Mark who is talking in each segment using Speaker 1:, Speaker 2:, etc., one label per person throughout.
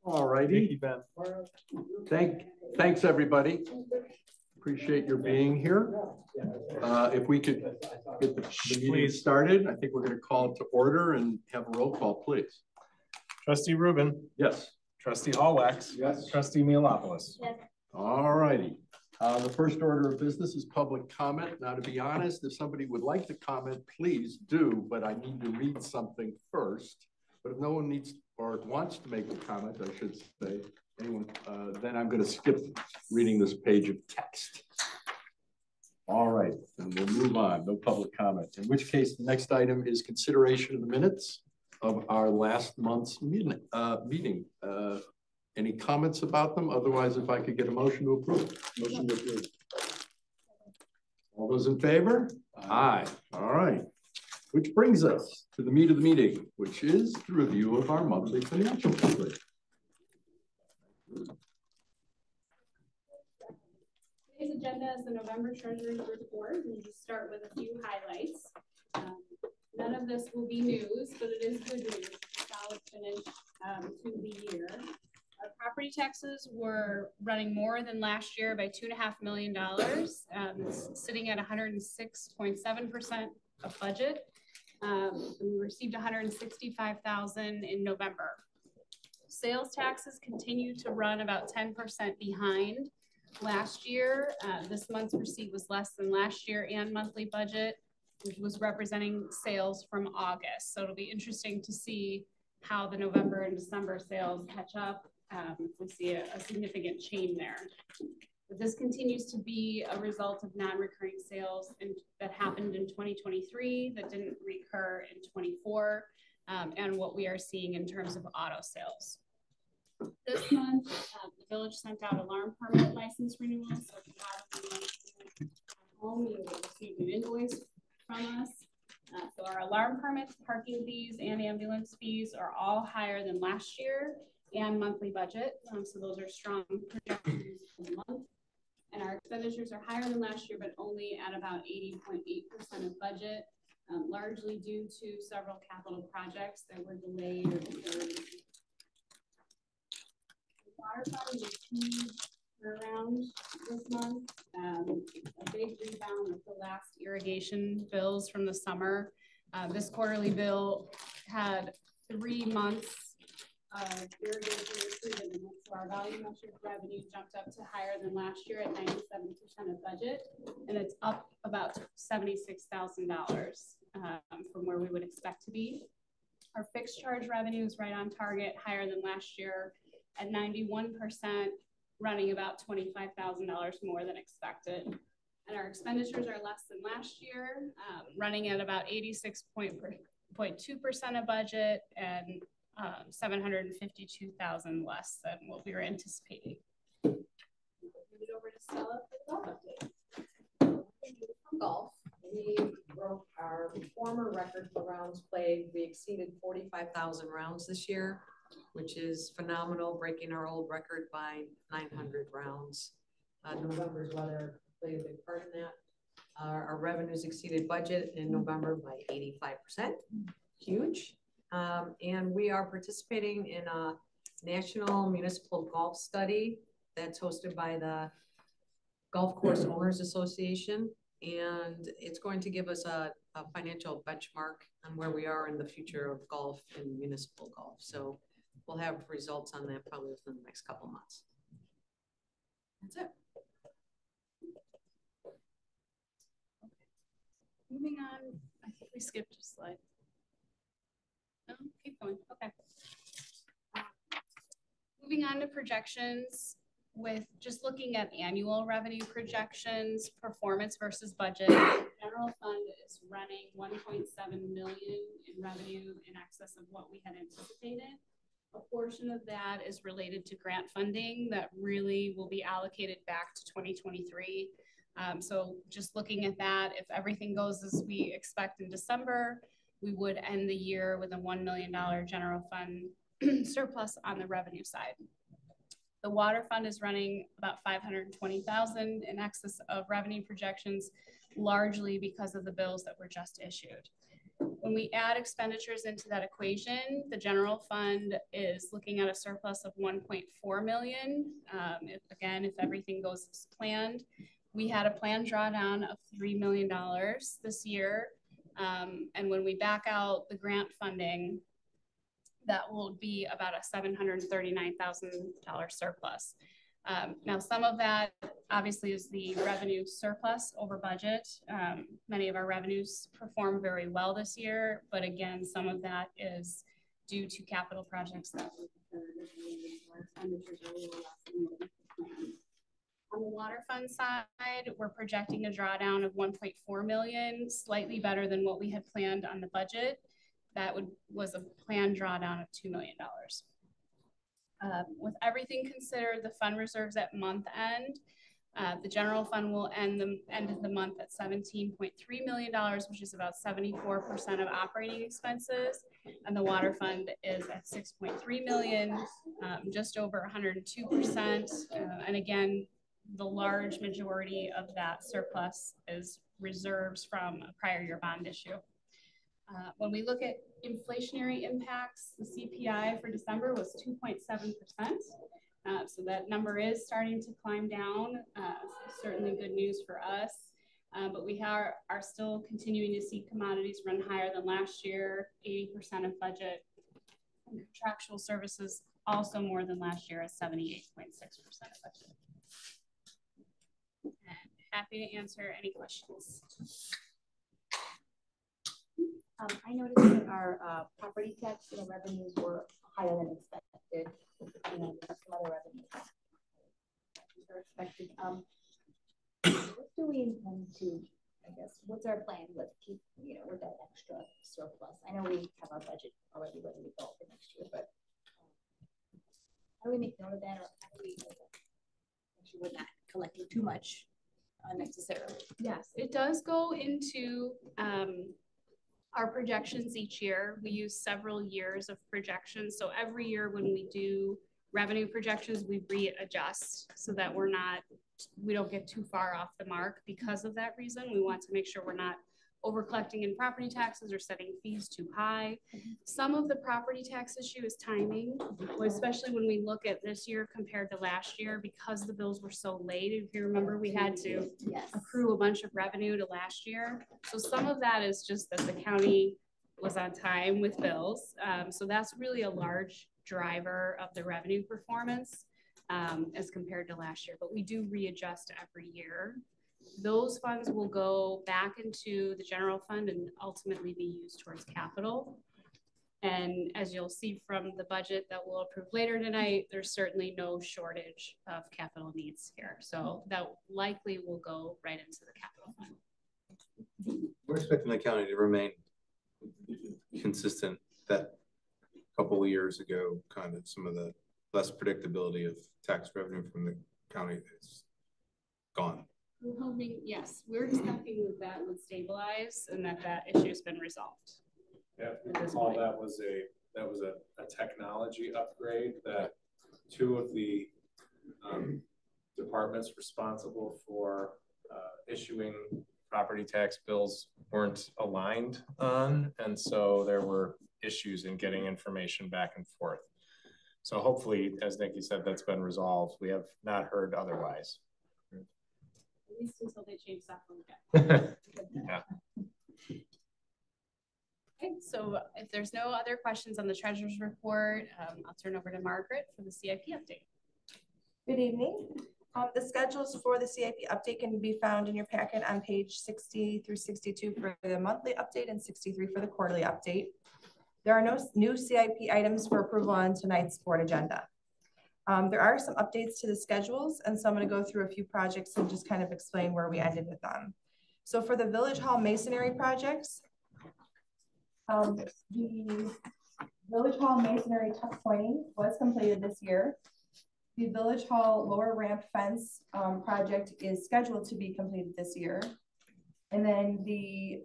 Speaker 1: All righty. Thanks everybody. Appreciate your being here. If we could get the meeting started, I think we're going to call it to order and have a roll call, please.
Speaker 2: Trustee Rubin.
Speaker 1: Yes.
Speaker 2: Trustee Hallwax.
Speaker 1: Yes.
Speaker 2: Trustee Mielopoulos.
Speaker 3: Yes.
Speaker 1: All righty. The first order of business is public comment. Now, to be honest, if somebody would like to comment, please do, but I need to read something first. But if no one needs or wants to make a comment, I should say, anyone, then I'm going to skip reading this page of text. All right, and we'll move on. No public comment. In which case, the next item is consideration of the minutes of our last month's meeting. Any comments about them? Otherwise, if I could get a motion to approve. Motion to approve. All those in favor? Aye. All right. Which brings us to the meat of the meeting, which is the review of our monthly financial report.
Speaker 3: Today's agenda is the November Treasury Report. We'll just start with a few highlights. None of this will be news, but it is good news. It's a solid finish to the year. Our property taxes were running more than last year by $2.5 million, sitting at 106.7% of budget. We received $165,000 in November. Sales taxes continue to run about 10% behind last year. This month's receipt was less than last year and monthly budget, which was representing sales from August. So it'll be interesting to see how the November and December sales catch up. If we see a significant change there. But this continues to be a result of non-recurring sales that happened in 2023 that didn't recur in 24, and what we are seeing in terms of auto sales. This month, the village sent out alarm permit license renewals. So if you have a home, you will receive an invoice from us. So our alarm permits, parking fees, and ambulance fees are all higher than last year and monthly budget. So those are strong projections for the month. And our expenditures are higher than last year, but only at about 80.8% of budget, largely due to several capital projects that were delayed or deferred. The water fund is huge turnaround this month. A big rebound with the last irrigation bills from the summer. This quarterly bill had 3 months of irrigation included in it. So our value measured revenue jumped up to higher than last year at 97% of budget, and it's up about $76,000 from where we would expect to be. Our fixed charge revenue is right on target, higher than last year at 91%, running about $25,000 more than expected. And our expenditures are less than last year, running at about 86.2% of budget and $752,000 less than what we were anticipating. Move it over to Stella for the golf update.
Speaker 4: From golf, we broke our former record for rounds played. We exceeded 45,000 rounds this year, which is phenomenal, breaking our old record by 900 rounds. November's weather played a big part in that. Our revenues exceeded budget in November by 85%. Huge. And we are participating in a national municipal golf study that's hosted by the Golf Course Owners Association. And it's going to give us a financial benchmark on where we are in the future of golf and municipal golf. So we'll have results on that probably within the next couple of months. That's it.
Speaker 3: Okay. Moving on, I think we skipped a slide. No, keep going. Okay. Moving on to projections, with just looking at annual revenue projections, performance versus budget. General fund is running $1.7 million in revenue in excess of what we had anticipated. A portion of that is related to grant funding that really will be allocated back to 2023. So just looking at that, if everything goes as we expect in December, we would end the year with a $1 million general fund surplus on the revenue side. The water fund is running about $520,000 in excess of revenue projections, largely because of the bills that were just issued. When we add expenditures into that equation, the general fund is looking at a surplus of 1.4 million. If everything goes as planned, we had a planned drawdown of $3 million this year. And when we back out the grant funding, that will be about a $739,000 surplus. Now, some of that obviously is the revenue surplus over budget. Many of our revenues perform very well this year, but again, some of that is due to capital projects that on the water fund side, we're projecting a drawdown of 1.4 million, slightly better than what we had planned on the budget. That was a planned drawdown of $2 million. With everything considered, the fund reserves at month end, the general fund will end the month at $17.3 million, which is about 74% of operating expenses. And the water fund is at $6.3 million, just over 102%. And again, the large majority of that surplus is reserves from a prior year bond issue. When we look at inflationary impacts, the CPI for December was 2.7%. So that number is starting to climb down. Certainly good news for us. But we are still continuing to see commodities run higher than last year, 80% of budget. And contractual services also more than last year at 78.6% of budget. And happy to answer any questions.
Speaker 5: I noticed that our property tax revenues were higher than expected, and then some other revenues were expected. What do we intend to, I guess, what's our plan with with that extra surplus? I know we have our budget already ready to go for next year, but how do we make note of that, or how do we make sure we're not collecting too much unnecessarily?
Speaker 3: Yes, it does go into our projections each year. We use several years of projections. So every year when we do revenue projections, we readjust so that we don't get too far off the mark. Because of that reason, we want to make sure we're not over collecting in property taxes or setting fees too high. Some of the property tax issue is timing, especially when we look at this year compared to last year, because the bills were so late. If you remember, we had to accrue a bunch of revenue to last year. So some of that is just that the county was on time with bills. So that's really a large driver of the revenue performance as compared to last year, but we do readjust every year. Those funds will go back into the general fund and ultimately be used towards capital. And as you'll see from the budget that we'll approve later tonight, there's certainly no shortage of capital needs here. So that likely will go right into the capital fund.
Speaker 6: We're expecting the county to remain consistent. That couple of years ago, kind of some of the less predictability of tax revenue from the county is gone.
Speaker 3: We're hoping, yes, we're expecting that would stabilize and that issue has been resolved.
Speaker 2: Yeah, all that was a technology upgrade that two of the departments responsible for issuing property tax bills weren't aligned on, and so there were issues in getting information back and forth. So hopefully, as Nikki said, that's been resolved. We have not heard otherwise.
Speaker 3: At least until they change software.
Speaker 2: Yeah.
Speaker 3: Okay, so if there's no other questions on the treasurer's report, I'll turn over to Margaret for the CIP update.
Speaker 7: Good evening. The schedules for the CIP update can be found in your packet on page 60 through 62 for the monthly update and 63 for the quarterly update. There are no new CIP items for approval on tonight's board agenda. There are some updates to the schedules, and so I'm going to go through a few projects and just kind of explain where we ended with them. So for the Village Hall masonry projects, the Village Hall masonry tuck pointing was completed this year. The Village Hall lower ramp fence project is scheduled to be completed this year. And then the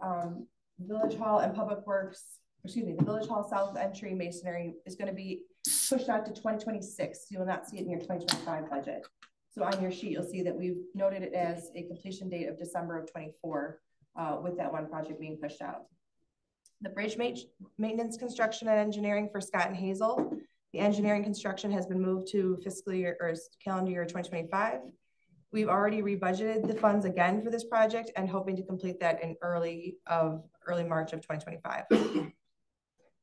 Speaker 7: Village Hall and Public Works, the Village Hall South Entry masonry is going to be pushed out to 2026. So you will not see it in your 2025 budget. So on your sheet, you'll see that we've noted it as a completion date of December of 24 with that one project being pushed out. The bridge maintenance, construction, and engineering for Scott and Hazel. The engineering construction has been moved to fiscal year or calendar year 2025. We've already rebudgeted the funds again for this project and hoping to complete that in early March of 2025.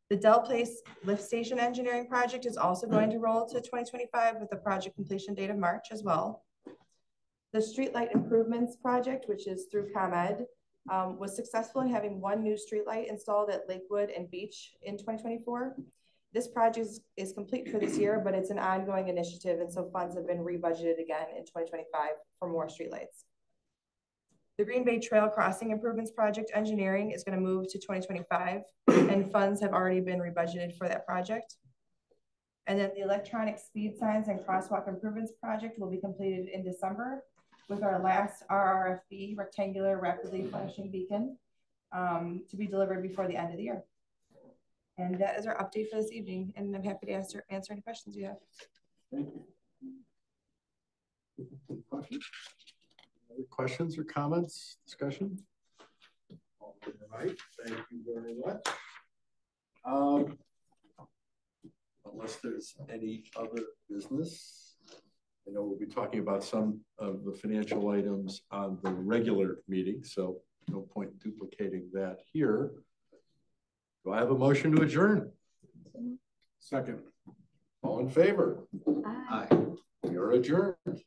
Speaker 7: The Dell Place lift station engineering project is also going to roll to 2025 with the project completion date of March as well. The streetlight improvements project, which is through ComEd, was successful in having one new streetlight installed at Lakewood and Beach in 2024. This project is complete for this year, but it's an ongoing initiative, and so funds have been rebudgeted again in 2025 for more streetlights. The Green Bay Trail Crossing Improvements Project engineering is going to move to 2025, and funds have already been rebudgeted for that project. And then the electronic speed signs and crosswalk improvements project will be completed in December with our last RRFB, rectangular rapidly flashing beacon, to be delivered before the end of the year. And that is our update for this evening, and I'm happy to answer any questions you have.
Speaker 1: Thank you. Questions? Other questions or comments, discussion? All right, thank you very much. Unless there's any other business, I know we'll be talking about some of the financial items on the regular meeting, so no point duplicating that here. Do I have a motion to adjourn?
Speaker 6: Second.
Speaker 1: All in favor?
Speaker 5: Aye.
Speaker 1: We are adjourned.